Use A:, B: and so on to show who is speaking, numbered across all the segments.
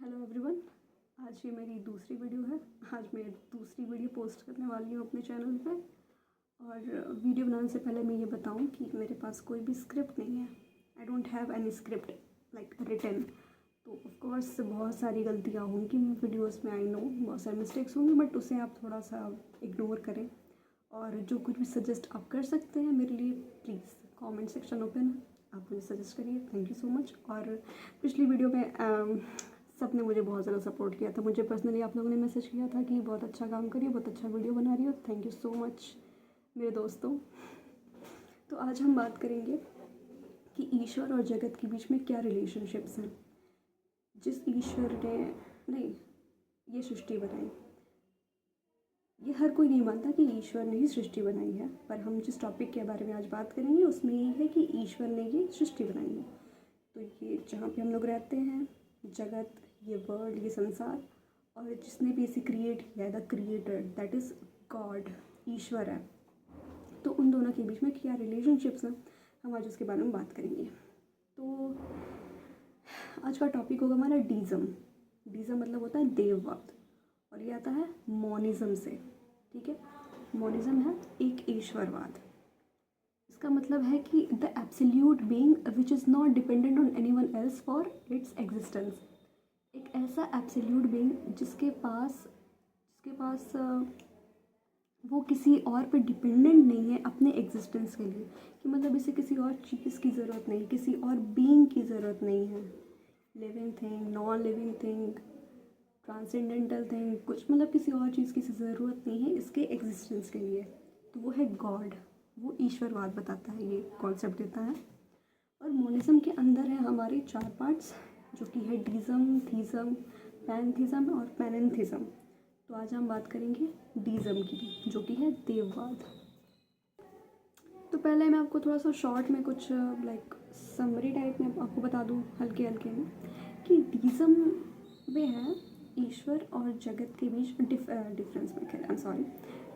A: Hello everyone. आज ये मेरी दूसरी वीडियो है। आज मैं दूसरी वीडियो पोस्ट करने वाली हूँ अपने चैनल पे। और वीडियो बनाने से पहले मैं ये बताऊँ कि मेरे पास कोई भी स्क्रिप्ट नहीं है। I don't have any script like written. तो ऑफ कोर्स बहुत सारी गलतियाँ होंगी वीडियोस में, आई नो बहुत सारे मिस्टेक्स होंगे, बट उसे आप थोड़ा सा इग्नोर करें। और जो कुछ भी सजेस्ट आप कर सकते हैं मेरे लिए, प्लीज़ कमेंट सेक्शन ओपन है, आप मुझे सजेस्ट करिए। Thank you so much. और पिछली वीडियो में सब ने मुझे बहुत ज़्यादा सपोर्ट किया था। मुझे पर्सनली आप लोगों ने मैसेज किया था कि बहुत अच्छा काम करिए, बहुत अच्छा वीडियो बना रही हो। थैंक यू सो मच मेरे दोस्तों। तो आज हम बात करेंगे कि ईश्वर और जगत के बीच में क्या रिलेशनशिप्स हैं। जिस ईश्वर ने नहीं ये सृष्टि बनाई, ये हर कोई नहीं मानता कि ईश्वर ने ही सृष्टि बनाई है, पर हम जिस टॉपिक के बारे में आज बात करेंगे उसमें ये है कि ईश्वर ने ये सृष्टि बनाई है। तो ये जहाँ पे हम लोग रहते हैं, जगत, ये वर्ल्ड, ये संसार, और जिसने भी इसे क्रिएट किया है, the creator that is God, ईश्वर है। तो उन दोनों के बीच में क्या रिलेशनशिप्स हैं, हम आज उसके बारे में बात करेंगे। तो आज का टॉपिक होगा हमारा डीज़म। डीज़म मतलब होता है देववाद, और ये आता है मोनिज़म से। ठीक है, मोनिज़म है एक ईश्वरवाद। इसका मतलब है कि the absolute being which is not dependent on anyone else for its existence. एक ऐसा एब्सोल्यूट बीइंग जिसके पास वो किसी और पे डिपेंडेंट नहीं है अपने एग्जिस्टेंस के लिए, कि मतलब इसे किसी और चीज़ की ज़रूरत नहीं, किसी और बीइंग की ज़रूरत नहीं है। Living thing, non living thing, transcendental thing, कुछ मतलब किसी और चीज़ की ज़रूरत नहीं है इसके एग्जिस्टेंस के लिए। तो वो है गॉड, वो ईश्वरवाद बताता है, ये कॉन्सेप्ट देता है। और मोनिज़म के अंदर है हमारे 4 पार्ट्स, जो कि है डीज़म, थीज़म, पैनथीज़म और पैनेंथीज़म। तो आज हम बात करेंगे डीज़म की, जो कि है देववाद। तो पहले मैं आपको थोड़ा सा शॉर्ट में कुछ लाइक समरी टाइप में आपको बता दूँ हल्के हल्के में, कि डीज़म में है ईश्वर और जगत के बीच डिफरेंस में, खैर आई एम सॉरी,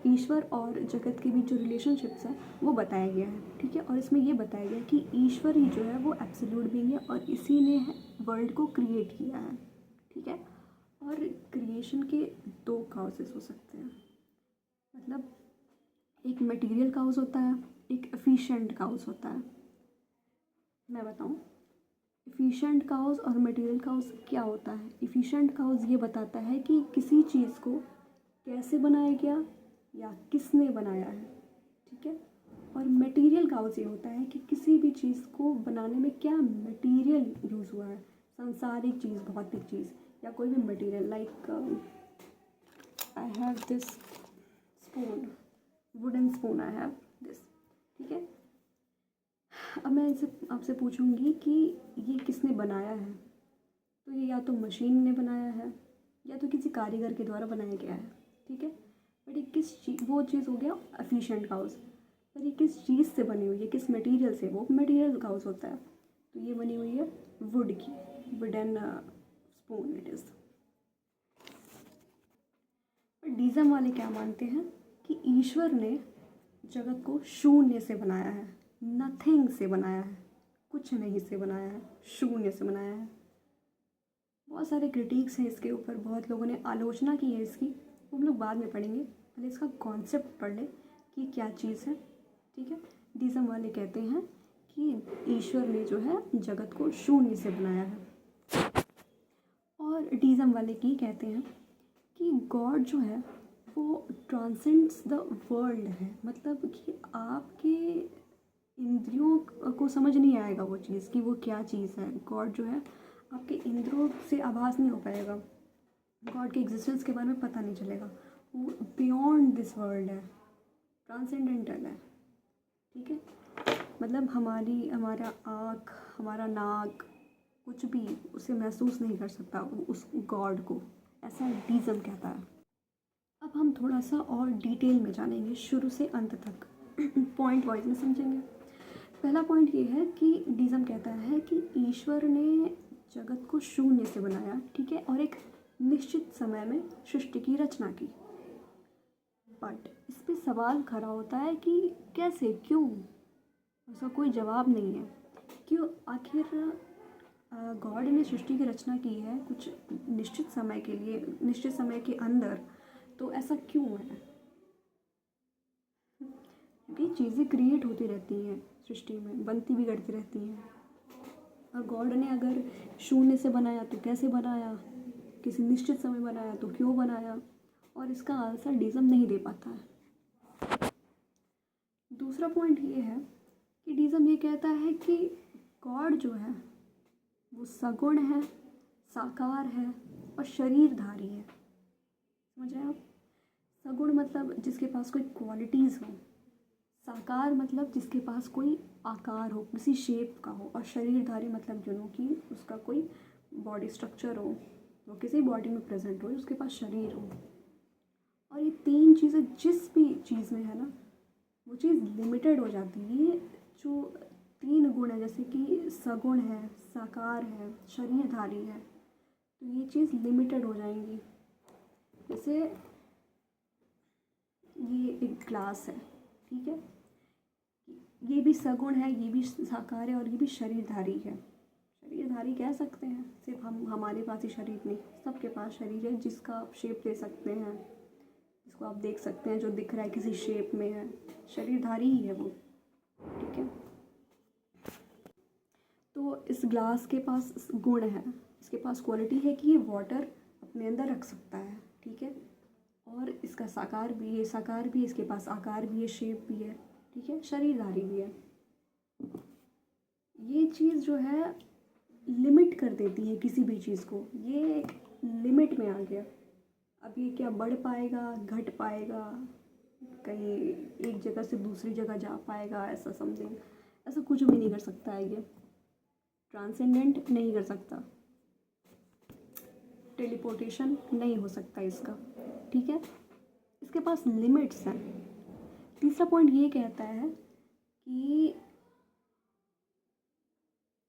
A: ईश्वर और जगत के बीच जो रिलेशनशिप्स है वो बताया गया है। ठीक है, और इसमें ये बताया गया है कि ईश्वर ही जो है वो एब्सोल्यूट बीइंग है और इसी ने वर्ल्ड को क्रिएट किया है। ठीक है, और क्रिएशन के 2 काउजेस हो सकते हैं, मतलब एक मटेरियल काउज होता है, एक एफिशिएंट काउज होता है। मैं बताऊं एफिशिएंट काउज और मटेरियल काउज क्या होता है। एफिशिएंट काउज ये बताता है कि किसी चीज़ को कैसे बनाया गया या किसने बनाया है। ठीक है, और मटेरियल काउज ये होता है कि किसी भी चीज़ को बनाने में क्या मटेरियल यूज़ हुआ है, सांसारिक चीज़, भौतिक चीज़, या कोई भी material. Like I have this spoon, wooden spoon I have this. ठीक है, अब मैं इनसे आपसे पूछूंगी कि ये किसने बनाया है, तो ये या तो मशीन ने बनाया है या तो किसी कारीगर के द्वारा बनाया गया है। ठीक है, बट ये किस चीज़, वो चीज़ हो गया एफिशिएंट काउज। पर ये किस चीज़ से बनी हुई है, किस मटेरियल से, वो मटेरियल काउज होता है। तो ये बनी हुई है वुड की, वुडन स्पून इट इज़। पर डीज़म वाले क्या मानते हैं कि ईश्वर ने जगत को शून्य से बनाया है, नथिंग से बनाया है, कुछ नहीं से बनाया है, शून्य से बनाया है। बहुत सारे क्रिटिक्स हैं इसके ऊपर, बहुत लोगों ने आलोचना की है इसकी, वो हम लोग बाद में पढ़ेंगे। पहले इसका कॉन्सेप्ट पढ़ लें कि क्या चीज़ है। ठीक है, डीज़म वाले कहते हैं कि ईश्वर ने जो है जगत को शून्य से बनाया है। और डीज़म वाले की कहते हैं कि गॉड जो है वो ट्रांसेंड्स द वर्ल्ड है, मतलब कि आपके इंद्रियों को समझ नहीं आएगा वो चीज़ कि वो क्या चीज़ है। गॉड जो है आपके इंद्रियों से आभास नहीं हो पाएगा, गॉड के एग्जिस्टेंस के बारे में पता नहीं चलेगा। वो बियॉन्ड दिस वर्ल्ड है, ट्रांसेंडेंटल है। ठीक है, मतलब हमारा आँख, हमारा नाक, कुछ भी उसे महसूस नहीं कर सकता उस गॉड को, ऐसा डीज़म कहता है। अब हम थोड़ा सा और डिटेल में जानेंगे, शुरू से अंत तक पॉइंट वाइज में समझेंगे। पहला पॉइंट ये है कि डीज़म कहता है कि ईश्वर ने जगत को शून्य से बनाया। ठीक है, और एक निश्चित समय में सृष्टि की रचना की। बट इस पे सवाल खड़ा होता है कि कैसे, क्यों, उसका कोई जवाब नहीं है। क्यों, आखिर गॉड ने सृष्टि की रचना की है कुछ निश्चित समय के लिए, निश्चित समय के अंदर, तो ऐसा क्यों है? क्योंकि चीज़ें क्रिएट होती रहती हैं सृष्टि में, बनती बिगड़ती रहती हैं। और गॉड ने अगर शून्य से बनाया तो कैसे बनाया, किसी निश्चित समय बनाया तो क्यों बनाया, और इसका आंसर डिज़म नहीं दे पाता है। दूसरा पॉइंट ये है कि डिज़म ये कहता है कि गॉड जो है वो सगुण है, साकार है और शरीरधारी है। समझ रहे हैं आप? सगुण मतलब जिसके पास कोई क्वालिटीज़ हो, साकार मतलब जिसके पास कोई आकार हो, किसी शेप का हो, और शरीरधारी मतलब कि उसका कोई बॉडी स्ट्रक्चर हो, वो किसी बॉडी में प्रेजेंट हो, उसके पास शरीर हो। और ये तीन चीज़ें जिस भी चीज़ में है ना, वो चीज़ लिमिटेड हो जाती है। ये जो तीन गुण है, जैसे कि सगुण है, साकार है, शरीरधारी है, तो ये चीज़ लिमिटेड हो जाएंगी। जैसे ये एक ग्लास है, ठीक है, ये भी सगुण है, ये भी साकार है और ये भी शरीरधारी है। शरीरधारी कह सकते हैं, सिर्फ हमारे पास ही शरीर नहीं, सबके पास शरीर है जिसका आप शेप ले सकते हैं, जिसको आप देख सकते हैं, जो दिख रहा है किसी शेप में है, शरीरधारी ही है वो। ठीक है, तो इस ग्लास के पास गुण है, इसके पास क्वालिटी है कि ये वाटर अपने अंदर रख सकता है। ठीक है, और इसका साकार भी है, साकार भी, इसके पास आकार भी है, शेप भी है। ठीक है, शरीरधारी भी है। ये चीज़ जो है लिमिट कर देती है किसी भी चीज़ को, ये एक लिमिट में आ गया। अब ये क्या बढ़ पाएगा, घट पाएगा, कहीं एक जगह से दूसरी जगह जा पाएगा, ऐसा समथिंग, ऐसा कुछ भी नहीं कर सकता है। ये ट्रांसेंडेंट नहीं कर सकता, टेलीपोर्टेशन नहीं हो सकता इसका। ठीक है, इसके पास लिमिट्स हैं। तीसरा पॉइंट ये कहता है कि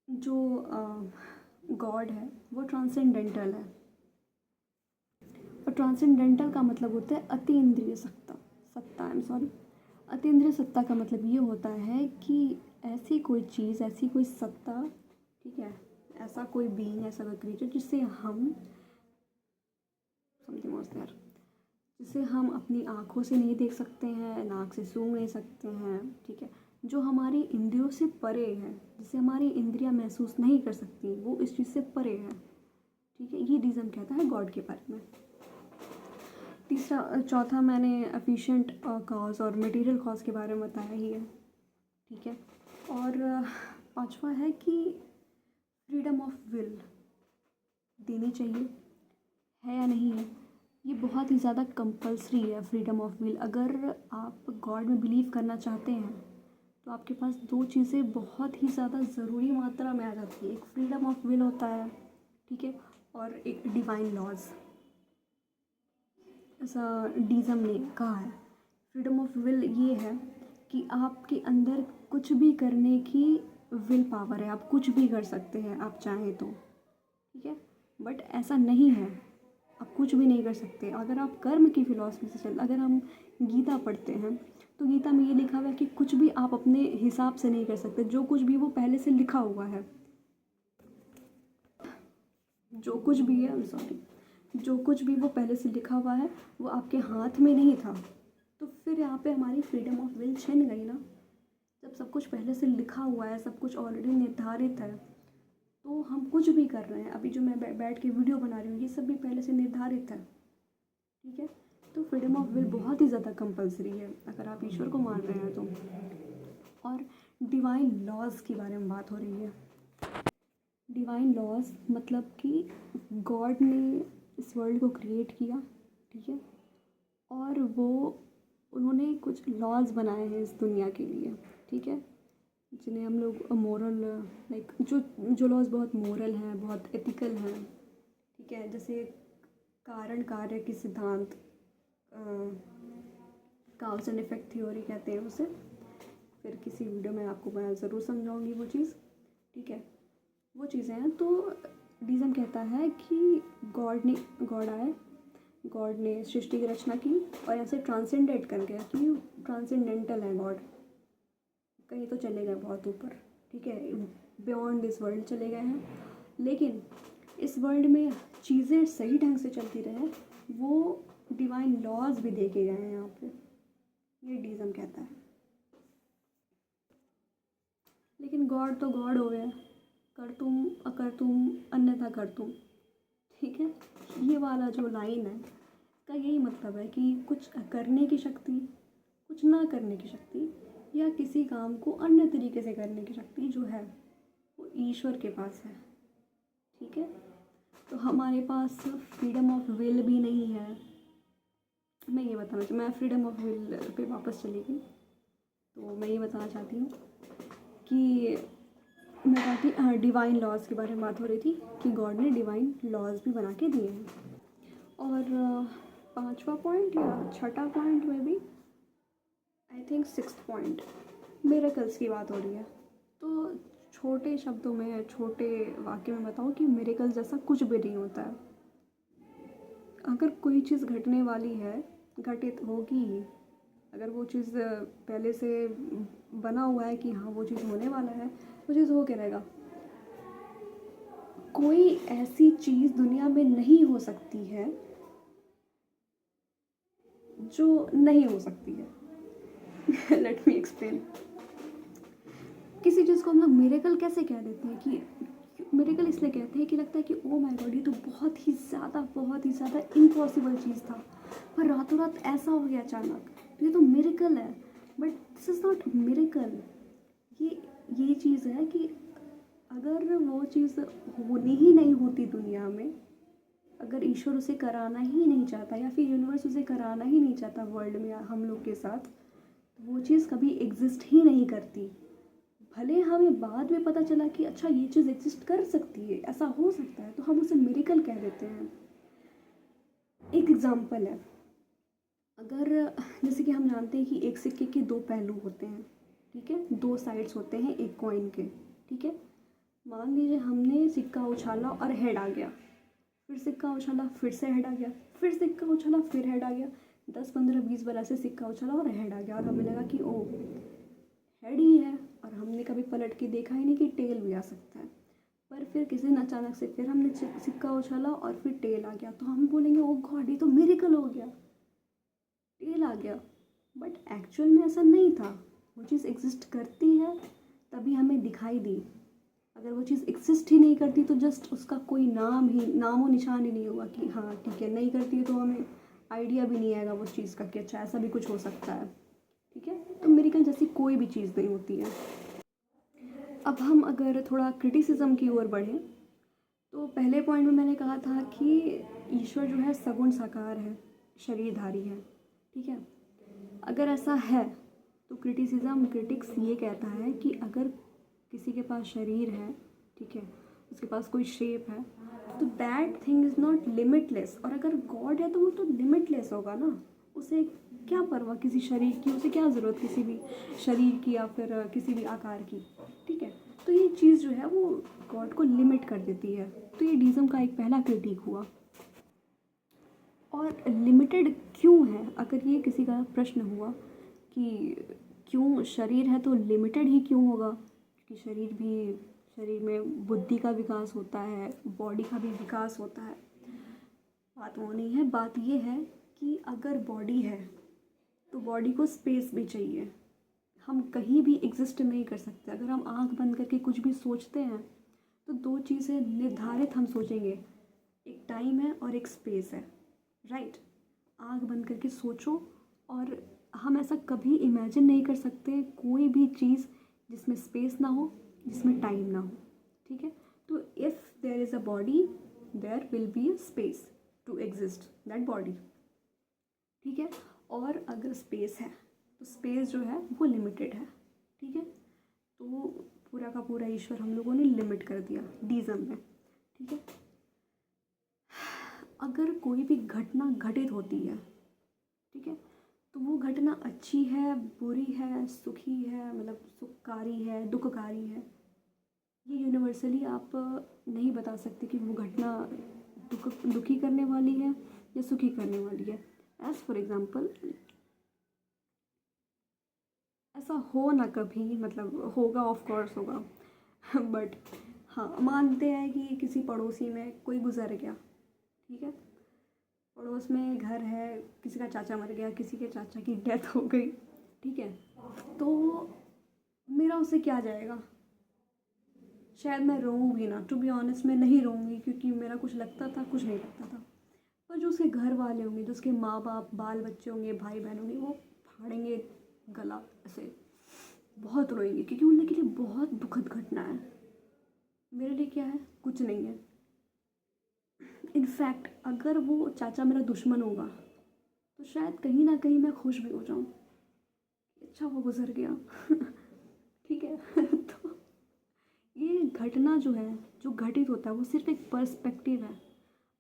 A: जो गॉड है वो ट्रांसेंडेंटल है, और ट्रांसेंडेंटल का मतलब होता है अतीन्द्रिय सत्ता आई एम सॉरी अतीन्द्रिय सत्ता का मतलब ये होता है कि ऐसी कोई चीज़, ऐसी कोई सत्ता, ठीक है, ऐसा कोई बीइंग, ऐसा कोई क्रिएचर जिसे हम समथिंग वाज देयर, जिसे हम अपनी आँखों से नहीं देख सकते हैं, नाक से सूंघ नहीं सकते हैं। ठीक है, जो हमारी इंद्रियों से परे है, जिसे हमारी इंद्रियां महसूस नहीं कर सकती, वो इस चीज़ से परे है। ठीक है, ये डिज़म कहता है गॉड के बारे में। चौथा मैंने एफिशिएंट कॉज और मटेरियल कॉज के बारे में बताया ही है। ठीक है, और पांचवा है कि फ्रीडम ऑफ विल देनी चाहिए, है या नहीं है। ये बहुत ही ज़्यादा कंपल्सरी है फ्रीडम ऑफ विल। अगर आप गॉड में बिलीव करना चाहते हैं तो आपके पास दो चीज़ें बहुत ही ज़्यादा ज़रूरी मात्रा में आ जाती है, एक फ्रीडम ऑफ विल होता है, ठीक है, और एक डिवाइन लॉज। ऐसा डिज़म ने कहा है, फ्रीडम ऑफ विल ये है कि आपके अंदर कुछ भी करने की विल पावर है, आप कुछ भी कर सकते हैं आप चाहें तो। ठीक है, बट ऐसा नहीं है, आप कुछ भी नहीं कर सकते। अगर आप कर्म की फिलॉसफी से अगर हम गीता पढ़ते हैं तो गीता में ये लिखा हुआ है कि कुछ भी आप अपने हिसाब से नहीं कर सकते, जो कुछ भी वो पहले से लिखा हुआ है, जो कुछ भी है, जो कुछ भी वो पहले से लिखा हुआ है वो आपके हाथ में नहीं था। तो फिर यहाँ पे हमारी फ्रीडम ऑफ विल छिन गई ना। जब सब कुछ पहले से लिखा हुआ है, सब कुछ ऑलरेडी निर्धारित है, तो हम कुछ भी कर रहे हैं। अभी जो मैं बैठ के वीडियो बना रही हूँ, ये सब भी पहले से निर्धारित है। ठीक है, तो फ्रीडम ऑफ विल बहुत ही ज़्यादा कंपलसरी है अगर आप ईश्वर को मान रहे हैं तो। और डिवाइन लॉज के बारे में बात हो रही है। डिवाइन लॉज मतलब कि गॉड ने इस वर्ल्ड को क्रिएट किया, ठीक है, और वो उन्होंने कुछ लॉज बनाए हैं इस दुनिया के लिए, ठीक है, जिन्हें हम लोग मोरल, लाइक जो लॉज बहुत मोरल हैं, बहुत एथिकल हैं। ठीक है, जैसे कारण कार्य की सिद्धांत, काउज एंड इफेक्ट थ्योरी कहते हैं उसे। फिर किसी वीडियो में आपको मैं ज़रूर समझाऊंगी वो चीज़। ठीक है, वो चीज़ें हैं। तो डिज़म कहता है कि गॉड ने सृष्टि की रचना की और ऐसे ट्रांसेंडेंट कर गया कि ट्रांसेंडेंटल है गॉड, कहीं तो चले गए बहुत ऊपर। ठीक है, बियॉन्ड दिस वर्ल्ड चले गए हैं, लेकिन इस वर्ल्ड में चीज़ें सही ढंग से चलती रहे, वो डिवाइन लॉज भी देखे गए हैं यहाँ पे, ये डीज़म कहता है। लेकिन गॉड तो गॉड हो गए, कर तुम अकर तुम अन्यथा कर तुम, ठीक है। ये वाला जो लाइन है का यही मतलब है कि कुछ करने की शक्ति, कुछ ना करने की शक्ति, या किसी काम को अन्य तरीके से करने की शक्ति जो है वो ईश्वर के पास है, ठीक है। तो हमारे पास फ्रीडम ऑफ विल भी नहीं है। मैं ये बताना चाहती, मैं फ्रीडम ऑफ विल पे वापस चली गई, तो मैं ये बताना चाहती हूँ कि मैं कहती हाँ, डिवाइन लॉज के बारे में बात हो रही थी कि गॉड ने डिवाइन लॉज भी बना के दिए हैं। और पांचवा पॉइंट या छठा पॉइंट में भी, I think sixth point, miracles की बात हो रही है। तो छोटे शब्दों में, छोटे वाक्य में बताऊँ कि मिरेकल्स जैसा कुछ भी नहीं होता है। अगर कोई चीज़ घटने वाली है, घटित होगी ही। अगर वो चीज़ पहले से बना हुआ है कि हाँ वो चीज़ होने वाला है, वो चीज़ हो के रहेगा। कोई ऐसी चीज़ दुनिया में नहीं हो सकती है जो नहीं हो सकती है। Let me explain. किसी चीज़ को हम लोग मिरेकल कैसे कह देते हैं कि मिरेकल इसलिए कहते हैं कि लगता है कि ओ माय गॉड, ये तो बहुत ही ज़्यादा इम्पॉसिबल चीज़ था, पर रातों रात ऐसा हो गया अचानक, तो ये तो मिरेकल है। But this is not miracle. ये चीज़ है कि अगर वो चीज़ होनी ही नहीं होती दुनिया में, अगर ईश्वर उसे कराना ही नहीं चाहता या फिर यूनिवर्स उसे कराना ही नहीं चाहता वर्ल्ड में हम लोग के साथ, तो वो चीज़ कभी एग्जिस्ट ही नहीं करती। भले हमें बाद में पता चला कि अच्छा ये चीज़ एग्जिस्ट कर सकती है, ऐसा हो सकता है, तो हम उसे मिरेकल कह देते हैं। एक एग्जांपल है, अगर जैसे कि हम जानते हैं कि एक सिक्के के दो पहलू होते हैं, ठीक है, दो साइड्स होते हैं एक कॉइन के, ठीक है। मान लीजिए हमने सिक्का उछाला और हेड आ गया, फिर सिक्का उछाला फिर से हेड आ गया, फिर सिक्का उछाला फिर हेड आ गया, 10 15 20 बार ऐसे सिक्का उछाला और हेड आ गया, और हमें लगा कि ओ हेड ही है, और हमने कभी पलट के देखा ही नहीं कि टेल भी आ सकता है। पर फिर किसी ने अचानक से फिर हमने सिक्का उछाला और फिर टेल आ गया, तो हम बोलेंगे ओ गॉड, ये तो मिरेकल हो गया, टेल आ गया। बट एक्चुअल में ऐसा नहीं था। वो चीज़ एग्जिस्ट करती है तभी हमें दिखाई दी। अगर वो चीज़ एग्जिस्ट ही नहीं करती तो जस्ट उसका कोई नामो निशान ही नहीं होगा कि हाँ ठीक है, नहीं करती है, तो हमें आइडिया भी नहीं आएगा उस चीज़ का कि अच्छा ऐसा भी कुछ हो सकता है, ठीक है। तो मिरेकल जैसी कोई भी चीज़ नहीं होती है। अब हम अगर थोड़ा क्रिटिसिज्म की ओर बढ़ें, तो पहले पॉइंट में मैंने कहा था कि ईश्वर जो है सगुण साकार है, शरीरधारी है, ठीक है। अगर ऐसा है तो क्रिटिक्स ये कहता है कि अगर किसी के पास शरीर है, ठीक है, उसके पास कोई शेप है, तो that thing is not limitless. और अगर गॉड है तो वो तो लिमिटलेस होगा ना, उसे क्या परवाह किसी शरीर की, उसे क्या ज़रूरत किसी भी शरीर की या फिर किसी भी आकार की, ठीक है। तो ये चीज़ जो है वो गॉड को लिमिट कर देती है। तो ये डीज़म का एक पहला क्रिटिक हुआ। और लिमिटेड क्यों है, अगर ये किसी का प्रश्न हुआ कि क्यों शरीर है तो लिमिटेड ही क्यों होगा, क्योंकि शरीर में बुद्धि का विकास होता है, बॉडी का भी विकास होता है। बात वो नहीं है, बात ये है कि अगर बॉडी है तो बॉडी को स्पेस भी चाहिए। हम कहीं भी एग्जिस्ट नहीं कर सकते। अगर हम आंख बंद करके कुछ भी सोचते हैं तो दो चीज़ें निर्धारित हम सोचेंगे, एक टाइम है और एक स्पेस है, राइट। आंख बंद करके सोचो, और हम ऐसा कभी इमेजिन नहीं कर सकते कोई भी चीज़ जिसमें स्पेस ना हो, जिसमें टाइम ना हो, ठीक है। तो if there is a body, there will be a space to exist that body, ठीक है। और अगर स्पेस है तो स्पेस जो है वो लिमिटेड है, ठीक है। तो पूरा का पूरा ईश्वर हम लोगों ने लिमिट कर दिया डीज़म में, ठीक है। अगर कोई भी घटना घटित होती है, ठीक है, तो वो घटना अच्छी है, बुरी है, सुखी है, मतलब सुखकारी है, दुखकारी है, ये यूनिवर्सली आप नहीं बता सकते कि वो घटना दुखी करने वाली है या सुखी करने वाली है। एज़ फॉर एग्ज़ाम्पल, ऐसा हो ना कभी, मतलब होगा, ऑफ कोर्स होगा, बट हाँ, मानते हैं कि किसी पड़ोसी में कोई गुज़र गया, ठीक है, पड़ोस में घर है, किसी का चाचा मर गया, किसी के चाचा की डेथ हो गई, ठीक है, तो मेरा उससे क्या जाएगा। शायद मैं रोऊँगी ना, टू बी ऑनेस्ट मैं नहीं रोऊँगी, क्योंकि मेरा कुछ लगता था, कुछ नहीं लगता था। पर जो उसके घर वाले होंगे, जो उसके माँ बाप, बाल बच्चे होंगे, भाई बहन होंगे, वो फाड़ेंगे गला ऐसे, बहुत रोएंगे, क्योंकि उनके लिए बहुत दुखद घटना है। मेरे लिए क्या है, कुछ नहीं है। इनफैक्ट अगर वो चाचा मेरा दुश्मन होगा तो शायद कहीं ना कहीं मैं खुश भी हो जाऊँ, अच्छा वो गुजर गया। ठीक है। तो ये घटना जो है, जो घटित होता है, वो सिर्फ एक पर्सपेक्टिव है।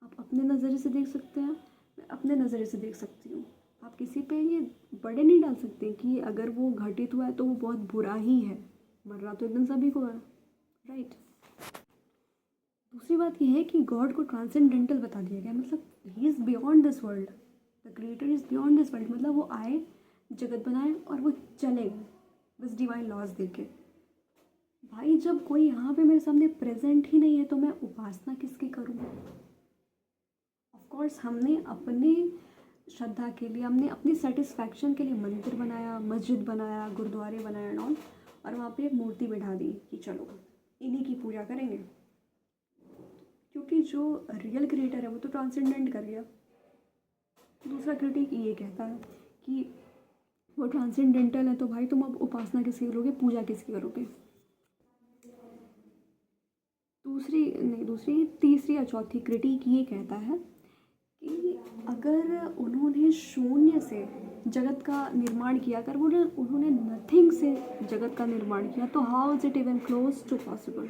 A: आप अपने नज़रिए से देख सकते हैं, मैं अपने नज़रिए से देख सकती हूँ। आप किसी पे ये बड़े नहीं डाल सकते कि अगर वो घटित हुआ है तो वो बहुत बुरा ही है, मरना तो एकदम सभी को है, राइट। दूसरी बात यह है कि गॉड को ट्रांसेंडेंटल बता दिया गया, मतलब he is beyond this world, the creator is beyond this world, मतलब वो आए, जगत बनाए और वो चले गए बस डिवाइन लॉज देख के। भाई जब कोई यहाँ पे मेरे सामने प्रेजेंट ही नहीं है तो मैं उपासना किसकी करूँ। ऑफ कोर्स हमने अपनी श्रद्धा के लिए, हमने अपनी सेटिस्फैक्शन के लिए मंदिर बनाया, मस्जिद बनाया, गुरुद्वारे बनाया एंड ऑल, और वहाँ पे एक मूर्ति बैठा दी कि चलो इन्हीं की पूजा करेंगे, क्योंकि जो रियल क्रिएटर है वो तो ट्रांसेंडेंट कर गया। दूसरा क्रिटिक ये कहता है कि वो ट्रांसेंडेंटल है तो भाई तुम अब उपासना किसकी करोगे, पूजा किसकी करोगे। तीसरी या चौथी क्रिटिक ये कहता है कि अगर उन्होंने शून्य से जगत का निर्माण किया, अगर उन्होंने नथिंग से जगत का निर्माण किया, तो how is it even close to possible.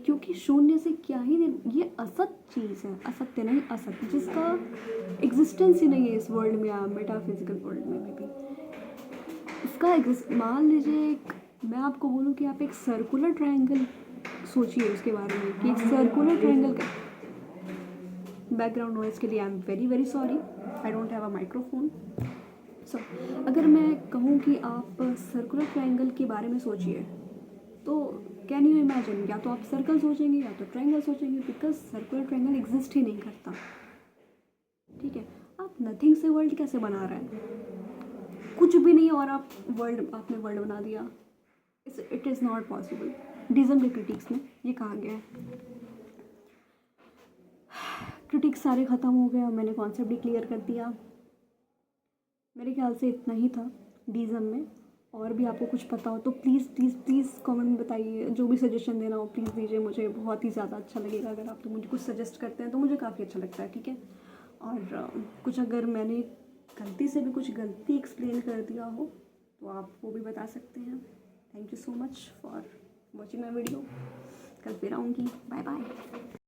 A: क्योंकि शून्य से क्या ही ये असत चीज़ है, असत्य नहीं, असत, जिसका एग्जिस्टेंस ही नहीं है इस वर्ल्ड में या मेटाफिजिकल वर्ल्ड में भी। इसका मान लीजिए मैं आपको बोलूँ कि आप एक सर्कुलर ट्रायंगल सोचिए उसके बारे में, कि एक सर्कुलर ट्रायंगल का बैकग्राउंड नॉइज़ के लिए I am very very sorry, I don't have a microphone. So अगर मैं कहूँ कि आप सर्कुलर ट्रायंगल के बारे में सोचिए, तो कैन यू इमेजिन, या तो आप सर्कल सोचेंगे या तो ट्रायंगल सोचेंगे, बिकॉज सर्कुलर ट्रायंगल एग्जिस्ट ही नहीं करता, ठीक है। आप नथिंग से वर्ल्ड कैसे बना रहे हैं, कुछ भी नहीं और आपने वर्ल्ड बना दिया, इट इज़ नॉट पॉसिबल। डिज़म के क्रिटिक्स में ये कहा गया है। क्रिटिक्स सारे ख़त्म हो गए और मैंने कॉन्सेप्ट भी क्लियर कर दिया। मेरे ख्याल से इतना ही था डिज़म में। और भी आपको कुछ पता हो तो प्लीज़ प्लीज़ प्लीज़ कमेंट में बताइए, जो भी सजेशन देना हो प्लीज़ दीजिए, मुझे बहुत ही ज़्यादा अच्छा लगेगा। अगर आप तो मुझे कुछ सजेस्ट करते हैं तो मुझे काफ़ी अच्छा लगता है, ठीक है। और कुछ अगर मैंने गलती से भी कुछ गलती एक्सप्लेन कर दिया हो तो आप वो भी बता सकते हैं। Thank you so much for watching my video. कल फिर आऊँगी, बाय बाय।